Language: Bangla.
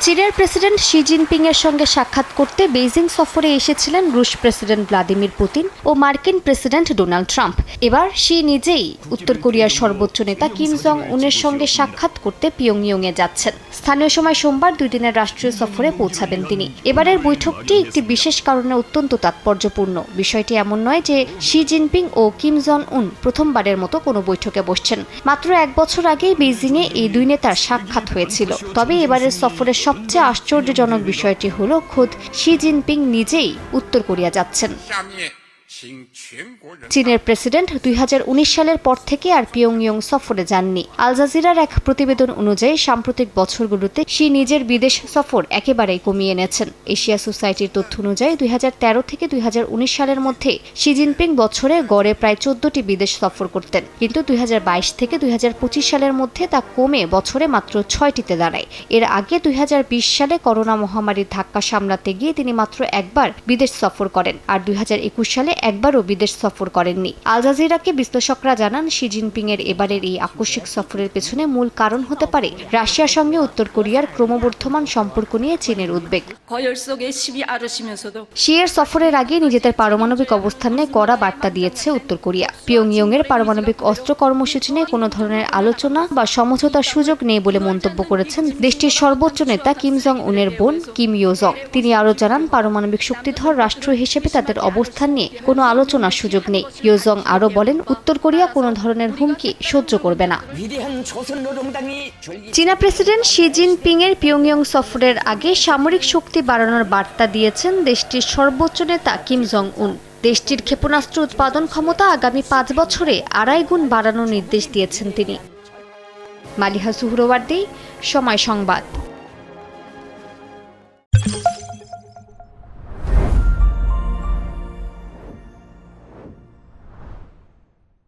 চীনের প্রেসিডেন্ট শি জিনপিং এর সঙ্গে সাক্ষাৎ করতে বেইজিং সফরে এসেছিলেন রুশ প্রেসিডেন্ট ভ্লাদিমির পুতিন ও মার্কিন প্রেসিডেন্ট ডোনাল্ড ট্রাম্প। এবার শি নিজেই উত্তর কোরিয়ার সর্বোচ্চ নেতা কিম জং উনের সঙ্গে সাক্ষাৎ করতে পিয়ংইয়ংয়ে যাচ্ছেন। স্থানীয় সময় সোমবার 2 দিনের রাষ্ট্রীয় সফরে পৌঁছাবেন তিনি। এবারের বৈঠকটি একটি বিশেষ কারণে অত্যন্ত তাৎপর্যপূর্ণ। বিষয়টি এমন নয় যে শি জিনপিং ও কিম জং উন প্রথমবারের মতো কোনো বৈঠকে বসছেন। মাত্র 1 বছর আগেই বেইজিংয়ে এই দুই নেতার সাক্ষাৎ হয়েছিল। তবে এবারের সফরের সবচেয়ে আশ্চর্যজনক বিষয়টি হলো খোদ শি জিনপিং নিজেই উত্তর কোরিয়া যাচ্ছেন। চীনের প্রেসিডেন্ট 2019 সালের পর থেকে আর পিয়ংইয়ং সফরে যাননি। আল জাজিরার এক প্রতিবেদন অনুযায়ী সাম্প্রতিক বছরগুলোতে শি নিজের বিদেশ সফর একেবারেই কমিয়ে এনেছেন। এশিয়া সোসাইটির তথ্য অনুযায়ী 2013 থেকে 2019 সালের মধ্যে শি জিনপিং বছরে গড়ে প্রায় 14টি বিদেশ সফর করতেন, কিন্তু 2022 থেকে 2025 সালের মধ্যে তা কমে বছরে মাত্র 6টিতে দাঁড়ায়। এর আগে 2020 সালে করোনা মহামারীর ধাক্কা সামলাতে গিয়ে তিনি মাত্র একবার বিদেশ সফর করেন, আর 2021 সালে একবারও বিদেশ সফর করেননি। আল জাজিরাকে বিশ্লেষকরা জানান, শি জিনপিং এর এবারের এই আকস্মিক সফরের পেছনে মূল কারণ হতে পারে রাশিয়ার সঙ্গে উত্তর কোরিয়ার ক্রমবর্ধমান সম্পর্ক নিয়ে চীনের উদ্বেগ। শি এর সফরের আগে নিজেদের পারমাণবিক অবস্থান নিয়ে কড়া বার্তা দিয়েছে উত্তর কোরিয়া। পিয়ংইয়ং এর পারমাণবিক অস্ত্র কর্মসূচি নিয়ে কোনো ধরনের আলোচনা বা সমঝোতার সুযোগ নেই বলে মন্তব্য করেছেন দেশটির সর্বোচ্চ নেতা কিম জং উনের বোন কিম ইয়ো জং। তিনি আরও জানান, পারমাণবিক শক্তিধর রাষ্ট্র হিসেবে তাদের অবস্থান নিয়ে কোনো আলোচনার সুযোগ নেই। ইয়ো জং আরও বলেন, উত্তর কোরিয়া কোনো ধরনের হুমকি সহ্য করবে না। চীনা প্রেসিডেন্ট শি জিনপিং এর পিয়ংইয়ং সফরের আগে সামরিক শক্তি বাড়ানোর বার্তা দিয়েছেন দেশটির সর্বোচ্চ নেতা কিম জং উন। দেশটির ক্ষেপণাস্ত্র উৎপাদন ক্ষমতা আগামী 5 বছরে 2.5 গুণ বাড়ানোর নির্দেশ দিয়েছেন তিনি। মালিহা সুহরওয়ার্দী, সময় সংবাদ।